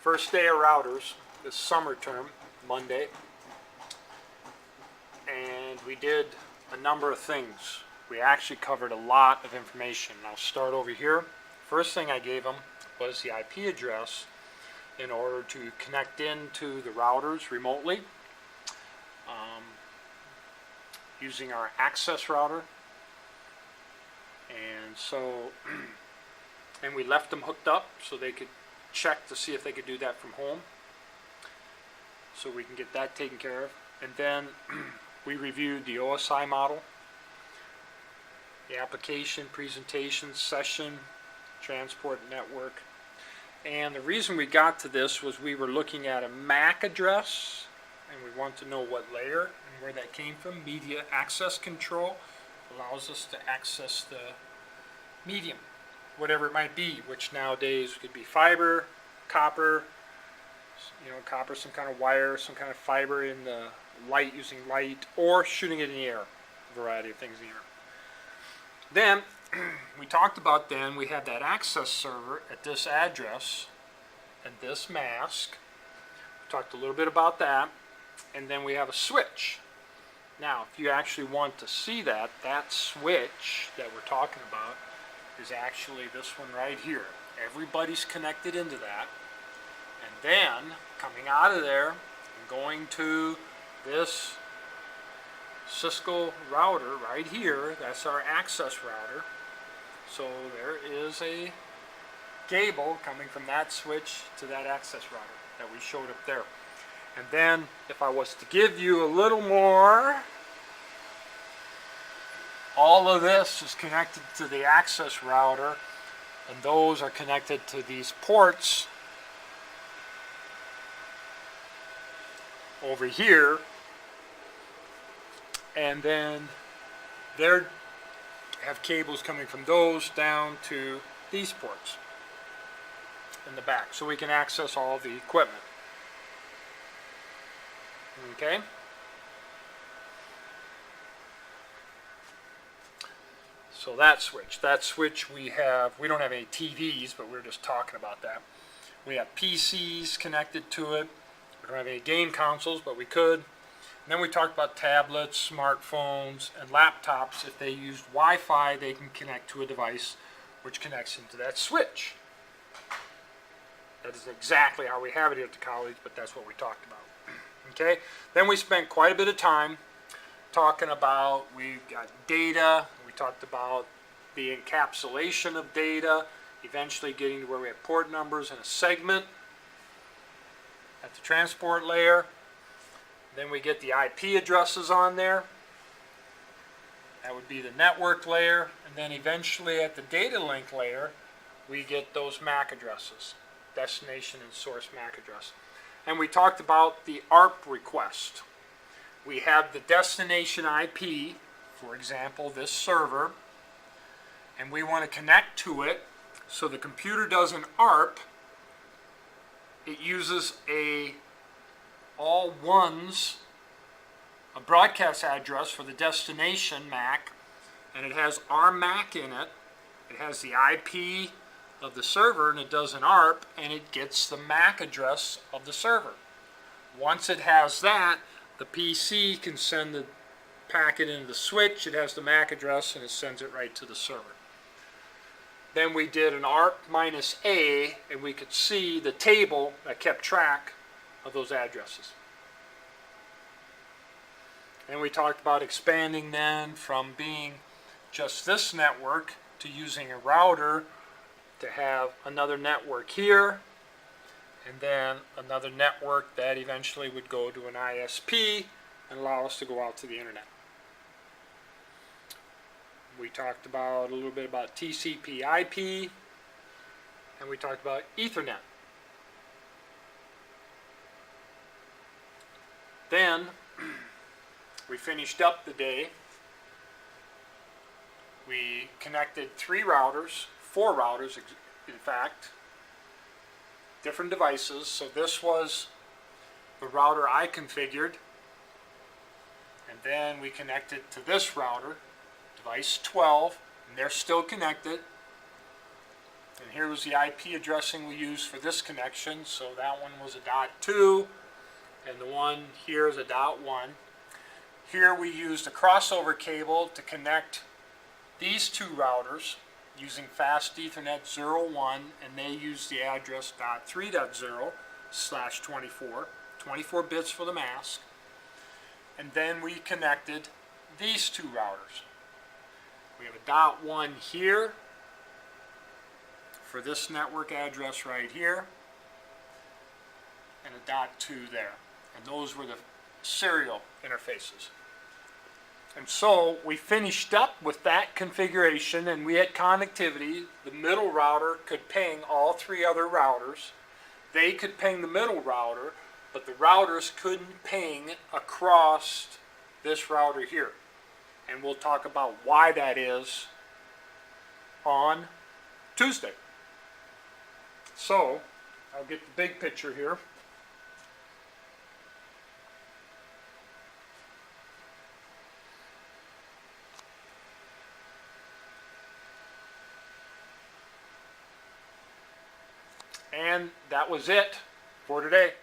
First day of routers, this summer term, Monday, and we did a number of things. We actually covered a lot of information. I'll start over here. First thing I gave them was the IP address in order to connect into the routers remotely using our access router. And so, and we left them hooked up so they could check to see if they could do that from home. So we can get that taken care of. And then we reviewed the OSI model, the application, presentation, session, transport network. And the reason we got to this was we were looking at a MAC address and we want to know what layer and where that came from. Media access control allows us to access the medium, whatever it might be, which nowadays could be fiber, copper, copper, some kind of wire, some kind of fiber in the light, using light, or shooting it in the air. A variety of things in the air. Then we talked about, we had that access server at this address and this mask. We talked a little bit about that. And then we have a switch. Now, if you actually want to see that switch that we're talking about is actually this one right here. Everybody's connected into that. And then, coming out of there and going to this Cisco router right here, that's our access router. So there is a cable coming from that switch to that access router that we showed up there. And then, if I was to give you a little more, all of this is connected to the access router, and those are connected to these ports over here, and then they have cables coming from those down to these ports in the back, so we can access all the equipment. Okay? So that switch we don't have any TVs, but we're just talking about that. We have PCs connected to it. We don't have any game consoles, but we could. And then we talked about tablets, smartphones, and laptops. If they used Wi-Fi, they can connect to a device which connects into that switch. That is exactly how we have it here at the college, but that's what we talked about. Okay? Then we spent quite a bit of time talking about, we've got data, we talked about the encapsulation of data, eventually getting to where we have port numbers and a segment at the transport layer. Then we get the IP addresses on there. That would be the network layer. And then eventually at the data link layer, we get those MAC addresses, destination and source MAC address. And we talked about the ARP request. We have the destination IP, for example, this server, and we want to connect to it so the computer does an ARP. It uses a broadcast address for the destination MAC, and it has our MAC in it. It has the IP of the server, and it does an ARP, and it gets the MAC address of the server. Once it has that, the PC can send the packet into the switch. It has the MAC address, and it sends it right to the server. Then we did an ARP minus A, and we could see the table that kept track of those addresses. And we talked about expanding then from being just this network to using a router to have another network here, and then another network that eventually would go to an ISP and allow us to go out to the internet. We talked about a little bit about TCP/IP, and we talked about Ethernet. Then we finished up the day. We connected four routers in fact, different devices. So this was the router I configured, and then we connected to this router, device 12, and they're still connected. And here was the IP addressing we used for this connection. So that one was a .2, and the one here is a .1. Here we used a crossover cable to connect these two routers using fast Ethernet 01, and they use the address .3.0/24, 24 bits for the mask. And then we connected these two routers. We have a .1 here for this network address right here, and a .2 there. And those were the serial interfaces. And so we finished up with that configuration, and we had connectivity. The middle router could ping all three other routers. They could ping the middle router, but the routers couldn't ping across this router here. And we'll talk about why that is on Tuesday. So I'll get the big picture here. And that was it for today.